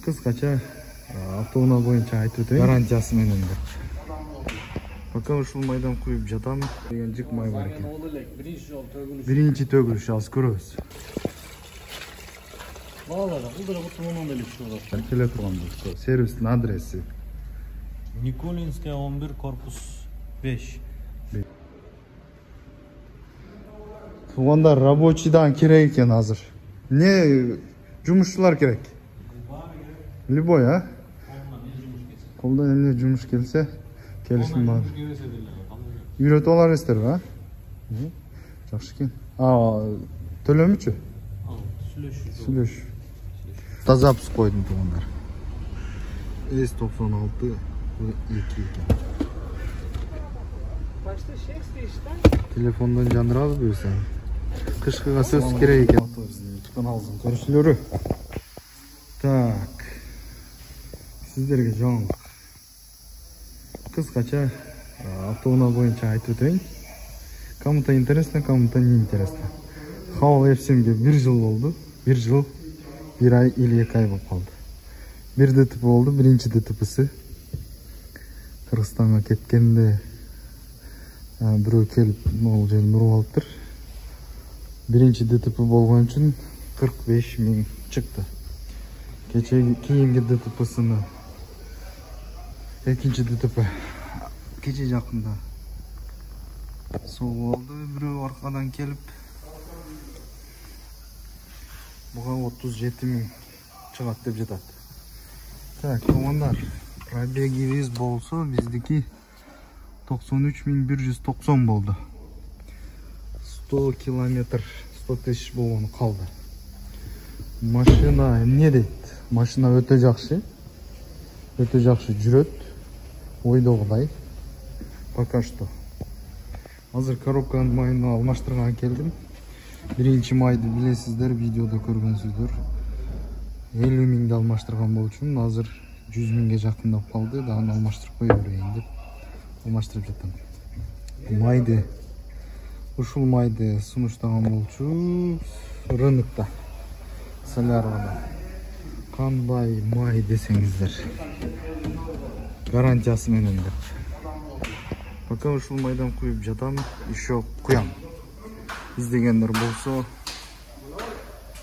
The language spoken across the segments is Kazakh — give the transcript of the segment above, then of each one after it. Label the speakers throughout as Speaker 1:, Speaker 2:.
Speaker 1: Kıskaça автоунаа боюнча айтып өтөйүн. Гарантиясы менен деп. Пока ушул майдан куюп жатам деген жык май бар экен. Биринчи төгүлүш азыр көрөбүз.
Speaker 2: Баалар, бул да бутунан эле чыгат.
Speaker 1: Келе турган болсо, сервистин адреси.
Speaker 2: Николинская 11, корпус 5.
Speaker 1: Туугандар рабочийдан керек экен азыр. Не жумушчулар керек? Любой, а? Колдон эмне жумуш келсе, келишим бар. Үйрөтүп аларсыздарбы, а? Жакшы экен. Төлөмүчү? Сүйлөш. Тазапс койдум туугандар. S96 2 экен.
Speaker 3: Başta şey işte.
Speaker 1: Telefondan жандырабыз бүйсөң. Кышкыга сөз керек экен. Каналдын көрүүчүлөрү. Так. Сиздерге жаңылык. Кыскача автоунаа боюнча айтып өтөйүн. Кому-то интересно, кому-то не интересно. Хавал F7-ге 1 жыл болду. 1 жыл 1 ай или 2 ай болуп калды. Бир ДТП болду, биринчи ДТПсы. Кыргызстанга кеткенде бирөө келип, могул жерин уруп алыптыр. Биринчи ДТП болгон үчүн 45 000 чыкты. Кийинки ДТПсыны экинчи ДТП кече жакында сол болду. Бирөө аркадан келип буга 37 000 чыгат деп жатат. Так, туугандар, пробегибиз болсо биздики 93 190 болду. 100 километр 100 тысяч болгону калды. Машина эмне дейт? Машина өтө жакшы. Өтө жакшы жүрөт. Ойдогудай. Пока что. Азыр коробканын майын алмаштырганга келдим. Биринчи майды билесиздер, видеодо көргөнсүздөр. 50 000 алмаштырган болчумун. Азыр 100 000ге жакындап калды. Дагы алмаштырып кое берейин деп алмаштырып жатам. Майды, ушул майды сунуштаган болчу рынокто. Солярвада. Кандай май десеңиздер. Гарантиясы менен деп. Пока ушул майдан куюп жатам, еще куям. Издегендер болсо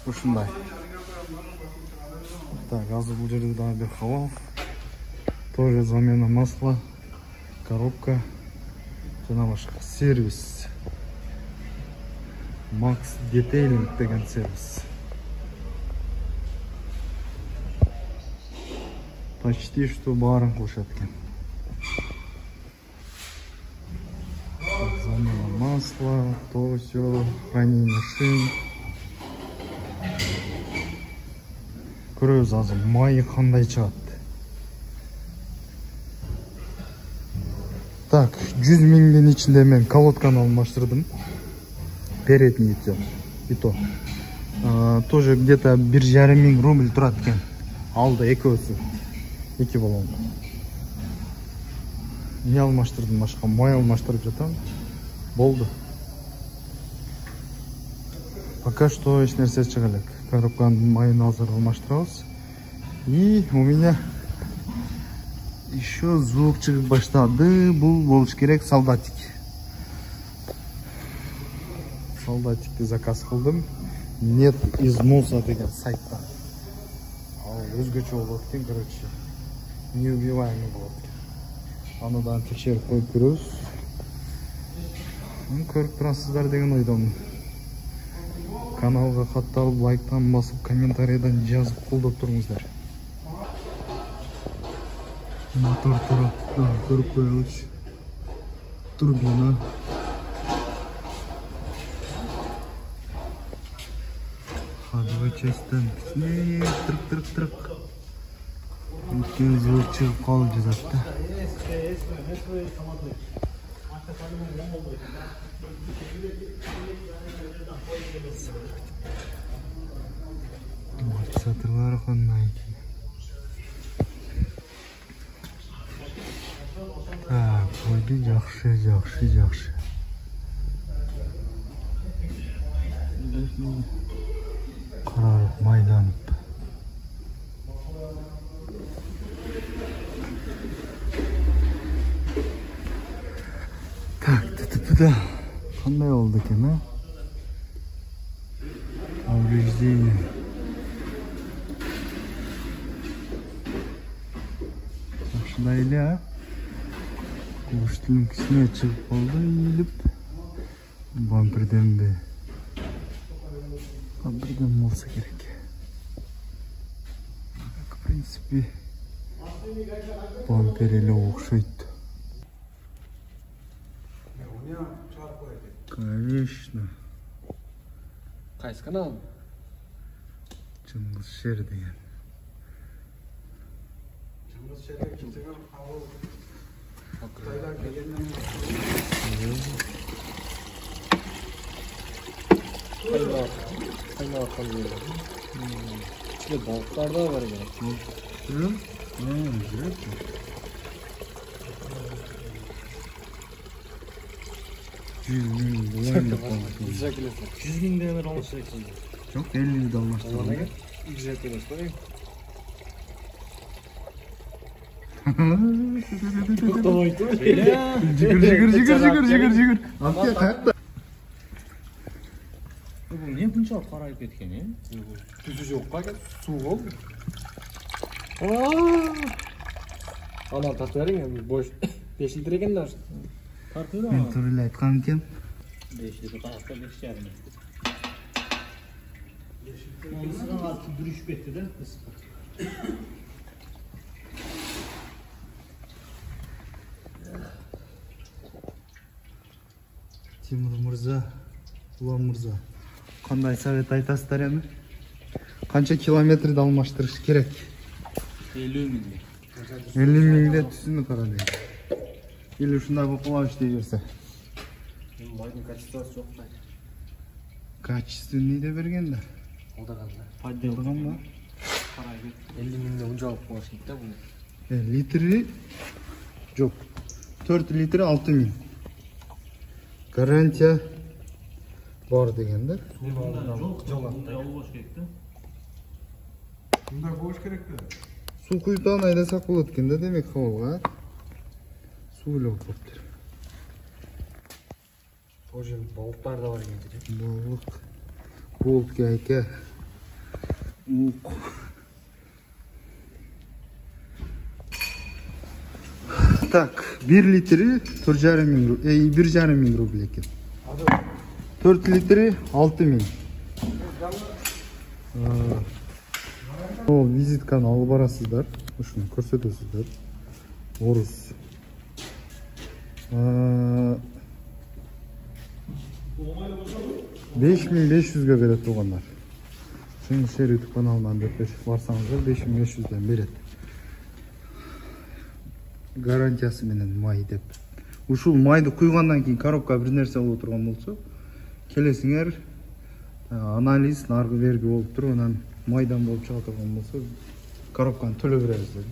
Speaker 1: ушундай. Так, азыр бул жерде дагы бир хавал. Тоже замена масла, коробка, жана башка. Сервис. Макс Детейлинг деген сервис. Почти что барын кылышат экен. Замена масла, то все, хранение шин. Көрөбүз азыр майы кандай чыгат. Так, 100 000дин ичинде мен колодканы алмаштырдым. Передний и то. Тоже где-то 1,5 000 рубль турат экен. Алды экөөсү. 2 баллон. Не алмаштырдым башка, май алмаштырып жатам. Болду. Пока что эч нерсе чыга элек. Коробканын майын азыр алмаштырабыз. И у меня еще звук чыгып баштады. Бул болуш керек солдатик. Солдатикти заказ кылдым. Нет износа деген сайттан. Ал өзгөчө болот экен, короче. Неубиваемый болот экен. Аны да текшерип коюп көрөбүз. Көрүп турасыздар деген ойдомун. Каналга катталып, лайктан басып, комментарийдан жазып колдоп туруңуздар. Мотор тарапта көрүп коелучу. Турбина. Ходовой частьтан тырк. Өткен звук чыгып калып жатат да. Амортизаторлары кандай экен. Койду жакшы. Карарып майланып. Burada qanday oldu ekan ha? Повреждение. Yaxshiday ele ha. Qo'shtilimkisine chiqib qoldi, yilib. Bamperden olsa gerek. В принципе, bamper ele o'xshaydi. Конечно.
Speaker 3: Qaysi kanal?
Speaker 1: Cıngız Şer degan.
Speaker 4: Cıngız Şer'e kimseler hava Xitoylar kelgandan
Speaker 3: Qaynoq qilgan. İçinde balıklar da var ya.
Speaker 1: Hı? Güzel. 100 bin dolar yapalım.
Speaker 3: Güzel kilesi.
Speaker 2: 100 bin demir alışacaksınız.
Speaker 1: Çok 50 dalmıştı.
Speaker 3: Ona gel. Güzel kilesi var ya.
Speaker 1: Jigir. Amca katta.
Speaker 2: Bu niye bunchalik qorayib ketgan ya?
Speaker 3: Tuzu yok kanka. Su oldu. Ana tatverin ya. Boş. 5 litre ekenler.
Speaker 2: Tartıyor
Speaker 1: Men
Speaker 2: ama.
Speaker 1: turli aytgan ekan.
Speaker 2: 5 litre qarashda 5,5. Onisidan artık duruş betida ısıtır.
Speaker 1: Timur Murza, Ulan Murza. Qanday совет aytasыздар endi? Qancha kilometrda almashtirish kerak?
Speaker 2: 50 ming.
Speaker 1: 50 mingde tusini qaradi. Или shunday bo'lib qolish deyversa.
Speaker 3: Maydın kачествосы çok da.
Speaker 1: Качественный de berganlar.
Speaker 3: O da kanka.
Speaker 1: Подделганmi?
Speaker 2: Qorayib ketdi.
Speaker 3: 50 mingde unca alıp koyuştuk da bunu.
Speaker 1: Litri yok. 4 litre 6 ming. Garantiya bor deganlar.
Speaker 2: Bunday yol bosh ketdi.
Speaker 4: Bunday bo'lish kerak-ku.
Speaker 1: Suv quyib aydasak bo'ladi ekanda, demak havoga. Suvlar qoptir.
Speaker 3: Тоже balıklar da var gencede.
Speaker 1: Balık. Bolt gayka. Так, 1 litri 4,5 ming, 1,5 ming rubl ekan. 4 litri 6 ming. O vizitkani olib borasizlar. Shuni ko'rsatasizlar. O'rus. 5500 ga beradi turganlar. Şimdi YouTube kanalından deb barsanızlar 5500 dan beradi. Garantiyasi bilan may deb. Ушул mayni quygandan keyin коробка bir narsa bo'lib turgan bo'lsa, kelesinger analiz nargı vergi bo'lib turib, ondan maydan bo'lib chiqa turgan bo'lsa, коробканы төлөп berasiz dedi.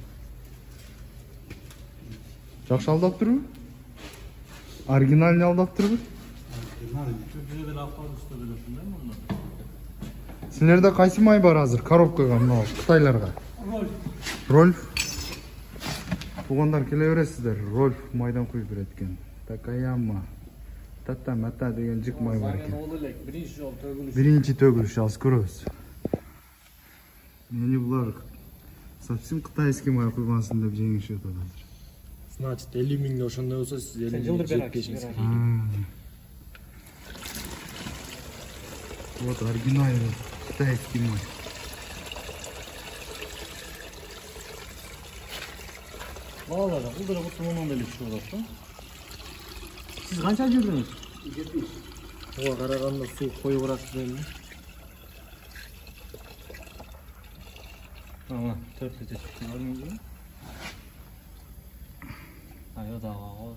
Speaker 1: Жақсы алдап тұрбы? Оригинальный алдап тұрбы?
Speaker 2: Bize de laflar usta bilesin değil mi onlar?
Speaker 1: Силерде кайсы май бар азыр коробкага мына Кытайларга? Рольф. Тугандар келе бересиздер. Рольф майдан куюп берет экен. Такаяма. Тата мата деген жик май бар экен.
Speaker 3: Birinci yol tövgülüş.
Speaker 1: Биринчи төгүлүш азыр көрөбүз. Мени булар совсем кытайский май куйгансын деп жеңишип атат азыр.
Speaker 3: Значит 50 mingde oşanda olsa siz 50
Speaker 2: Yıldır
Speaker 3: mingde
Speaker 2: beri
Speaker 3: geçiniz.
Speaker 1: Вот оригинальный китайский май.
Speaker 2: Vallahi uldura bu tumunun da lüksü olursa. Siz kaça girdiniz?
Speaker 3: O karaganda su koyu bıraktı belli.
Speaker 2: Ama 4 litre çıktı görmüyor musun? Hayır daha o.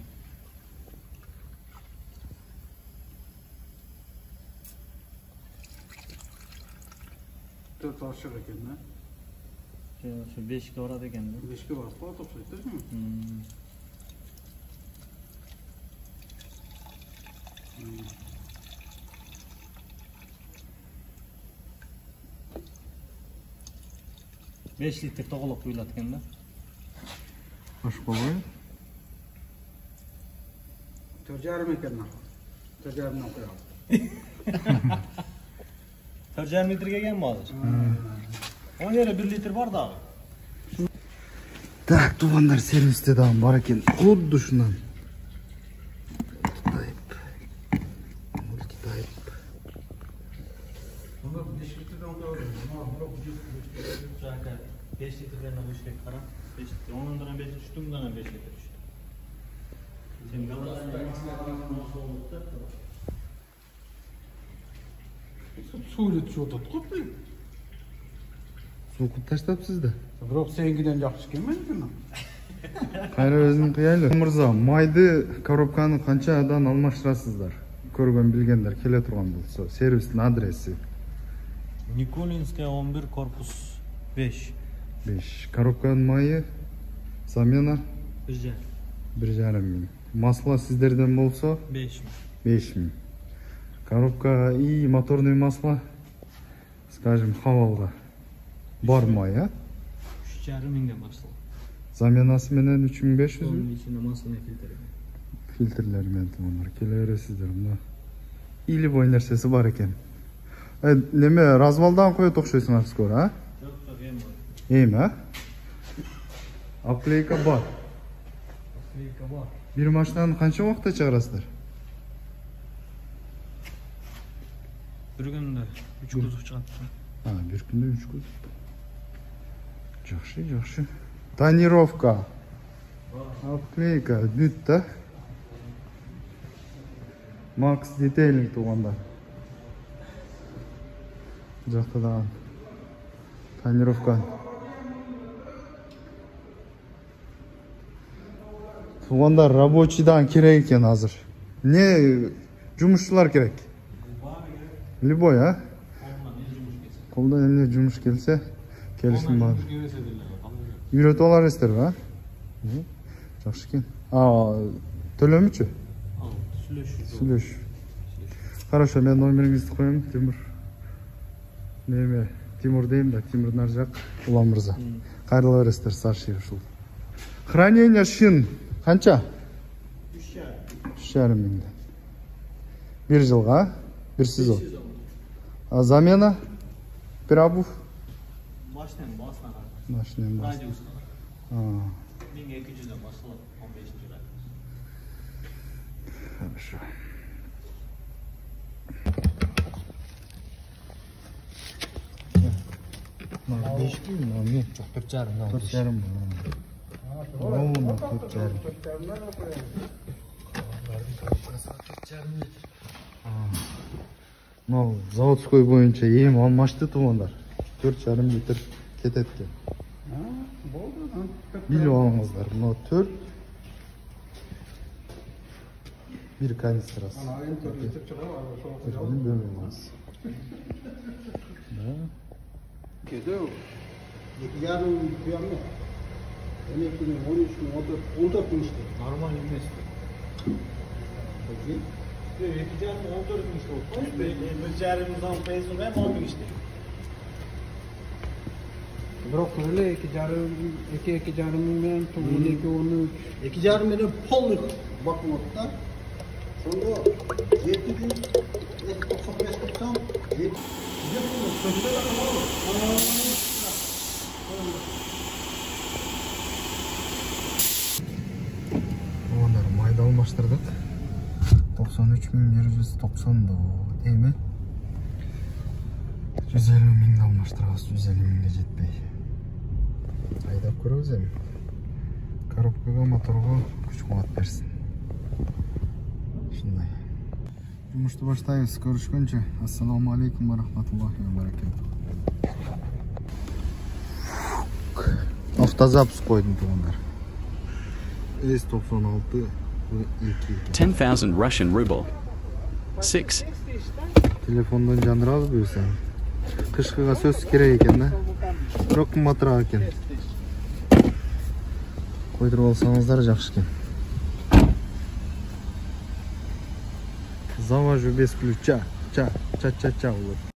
Speaker 4: Dört aşağı ekan-da.
Speaker 2: Şu 5 ga boradi ekan-da.
Speaker 4: 5 ga bosib o'xshaydi-ku.
Speaker 2: Beş litre to'g'liq quyiladi ekanda.
Speaker 1: Boshqa bo'y.
Speaker 4: 4,5 ekan. Tekerden koyalım.
Speaker 2: 4,5 metre kelganmi hozir? O yere 1 litr bor da.
Speaker 1: Так, туғандар сервисте дағым бар екен. Құдды шынан. Китайып.
Speaker 4: Bunu 5 litreden koyalım. Ama bunu
Speaker 2: 5 litrden alıştık qara. 5 litr. Ondan 5 düştümden 5 litr düştü. Sen
Speaker 4: suyu tutup tutmayın.
Speaker 1: Soqut таштапсызда.
Speaker 4: Biroq sengidan yaxshi kelmaydi mi?
Speaker 1: Қайра өзің қиялы. Мырза, майды коробканы қаншадан алмаштырасыздар? Көрген білгендер келе тұрған болса, сервистің адресі.
Speaker 2: Николинская 11 корпус 5.
Speaker 1: 5. Коробканың майы замена 1,5 мың. Масло сіздерден болса
Speaker 2: 5.
Speaker 1: 5 мың. Коробка и моторный масло, скажем, хавалға бар май, а?
Speaker 2: 3,5 мыңдан масло.
Speaker 1: Заменасы менен 3500
Speaker 2: Onun
Speaker 1: мың.
Speaker 2: içinde maslını filtre.
Speaker 1: Фильтрлермен тумандар келе бересіздер мына. Илебой нәрсесі бар екен. Неме развалдан қойып оқшайсыңар скоро, а?
Speaker 2: Жоқ,
Speaker 1: Ем, а? Обклейка бар.
Speaker 2: Обклейка бар.
Speaker 1: Bir машинаны қанша уақытта шығарасыздар?
Speaker 2: Bir günde 3 kuzuq çıkarttı.
Speaker 1: Bir күнде 3 күн. Жақсы, жақсы. Тонировка. Обклейка, дүт та. Макс детейлинг туғанда. Жақтыдаған. Тонировка. Туғандар рабочийдан керек екен азыр. Не жұмысшылар керек? Любой, а? Қолдан емне жұмыс келсе, келісім бар. Үйретіп олар естер, а? Жақсы екен. Төлемі? Сүлеш. Хорошо, мен номеріңізді қойым, Тимур. Неме, Тимур деймін да, Тимур Наржақ, Ұлан Мырза. Қайырлы берестер, старший решил. Хранение шин қанша? 3,5 мың. 1 жылға, 1 сезон. Замена? Bir обувь?
Speaker 2: Машинен басына қарап.
Speaker 1: Машинен бас.
Speaker 2: Радиусқа қарап. 1200'den basılır 15. lira.
Speaker 1: Хорошо. Beş gün mü? Yok. 4,5. 4,5 mı? Oo, 4,5. Заводской боюнча ем алмашты туғандар. 4,5 литр кететкен. Биліп алыңыздар. Мынау 4. Bir kanistrası. Türkünün bölünmez.
Speaker 4: Kedu. Yarın kıyam mı? Emeklinin 13 bin, 14 bin işte.
Speaker 2: Normal емес.
Speaker 4: Peki.
Speaker 2: 2,5 14 bin işte oldu. 1,5'dan peso ben 10 bin işte.
Speaker 4: Biroq öyle 2,5 milyon, 12, 13.
Speaker 2: 2,5 milyon pollik.
Speaker 4: Bakın orada. Sonra 7 gün, 95 tutam, 7 gün, sözde de kalır.
Speaker 1: Onlar mayda almıştırdık. 93.190 da değil mi? 150 mingde almıştırız, 150 mingde жетпей. Айдап көрөбүз эми. Коробкага, моторго күч кубат берсин. Ушундай. Жумушту баштайбыз. Көрүшкөнчө. Ассаламу алейкум ва рахматуллахи ва баракатух. Автозапуск койдум тугандар. S96 2.
Speaker 5: 10,000 Russian ruble. 6.
Speaker 1: Телефондон жандырабыз буюрса. Кышкыга сөз керек экен да. Бирок кымбатыраак экен. Койдуруп алсаңыздар жакшы экен. Завожу без ключа. Ча-ча-ча-ча.